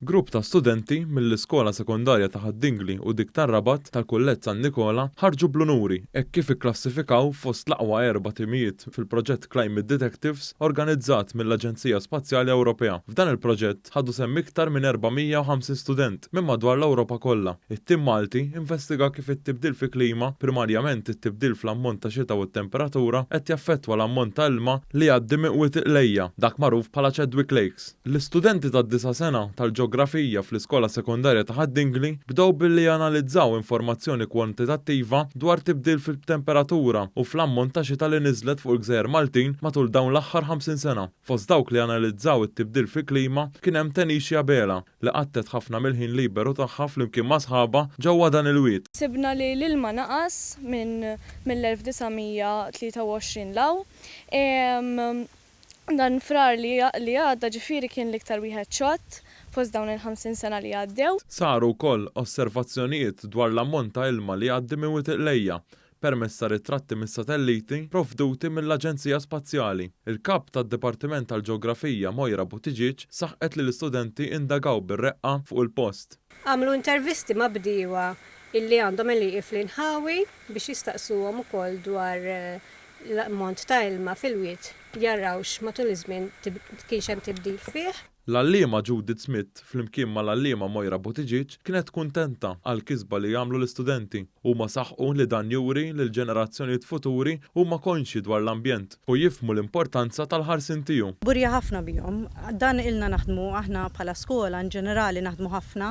Grupp ta' studenti mill-Iskola Sekondarja ta' Ħaddingli u dik tar-Rabat tal-Kulleġġ San Nikola ħarġu bl-unuri hekk kif ikklassifikaw fost l-aqwa 4 timijiet fil-proġett Climate Detectives organizzat mill-Aġenzija Spazjali Ewropea. F'dan il-proġett ħadu semm iktar minn 450 student minn madwar l-Ewropa kollha. It-tim Malti investiga kif it-tibdil fi klima, primarjament it-tibdil fl-ammont ta' xita u t-temperatura, qed jaffettwa l-ammont ta' ilma li jgħaddi miqwiet lejja, dak magħruf bħala Chadwick Lakes. L-istudenti tad-9 sena tal-ġeografija fl-Iskola Sekondarja ta' Ħaddingli bdew billi analizzaw informazzjoni kwantitattiva dwar tibdil fil-temperatura u fl-ammont ta' xita li niżlet fuq il-Gżejjer Maltin matul dawn l-aħħar 50 sena. Fost dawk li analizzaw it-tibdil fi-klima kien hemm Tenixia Bela li qattet ħafna mill-ħin liberu tagħha flimkien ma' sħaba ġewwa dan il-wied. Sibna li l-ilma naqas mill-1923 law. Dan frar li għadda ġifieri kien l-iktar wieħed ċott fost dawn il-50 sena li għaddew. Saru wkoll osservazzjonijiet dwar l-ammont ta' ilma li għaddi minn wiet lejja permezz ta' ritratti mis-satelliti provduti mill-Aġenzija Spazjali. Il-kap tad-Dipartiment tal-Ġeografija Mojra Butiġiġ saħqet li l-istudenti indagaw bir-reqqa fuq il-post. Għamlu intervisti ma' bdiewa illi għandhom il-liqi fl-inħawi biex jistaqsuhom ukoll dwar l-ammont ta' ilma fil-wied jarrawx matul iż-żmien kienx hemm tibdil fih. L-allima Judith Smith flimkien mal-allima Mojra Butiġiġ kienet kuntenta għal kisba li jagħmlu l-istudenti huma saħqu li dan juri lil ġenerazzjonijiet futuri huma konxi dwar l-ambjent u jifhmu l-importanza tal-ħarsin tiegħu. Burja ħafna bihom, dan ilna naħdmu aħna bħala skola in ġenerali naħdmu ħafna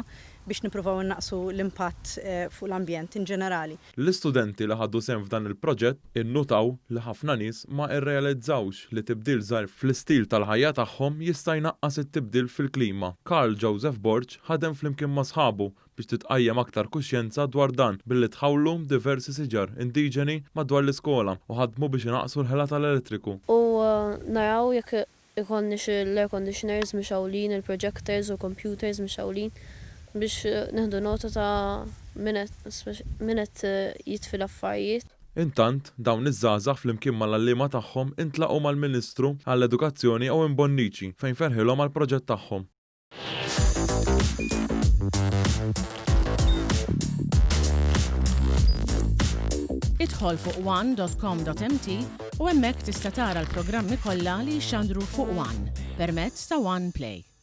biex nippruvaw innaqsu l-impatt fuq l-ambjent in ġenerali. L-istudenti li ħaddu sehem f'dan il-proġett innutaw li ħafna nies ma irrealizzawx li tibdil żgħar fl-istil tal-ħajja tagħhom jista' jnaqqas it-tibdil fil-klima. Karl Joseph Borch ħadem flimkien ma' sħabu biex titqajjem aktar kuxjenza dwar dan billi tħawlu diversi siġar indiġeni madwar l-iskola u ħadmu biex inaqsu l-ħela tal-elettriku. U naraw jekk ikollniex l-air conditioners mixawlin, il-projectors u computers mixawlin biex neħdu nota ta' minnet jitfil affarijiet. Intant, dawn iż-żgħażagħ flimkien mal-allima tagħhom intlaqgħu mal-Ministru għall-Edukazzjoni Owen Bonnici fejn ferħilhom għall-proġett tagħhom. Idħol fuq one.com.mt u hemmhekk tista' tara l-programmi kollha li jxandru fuq One permezz ta' One Play.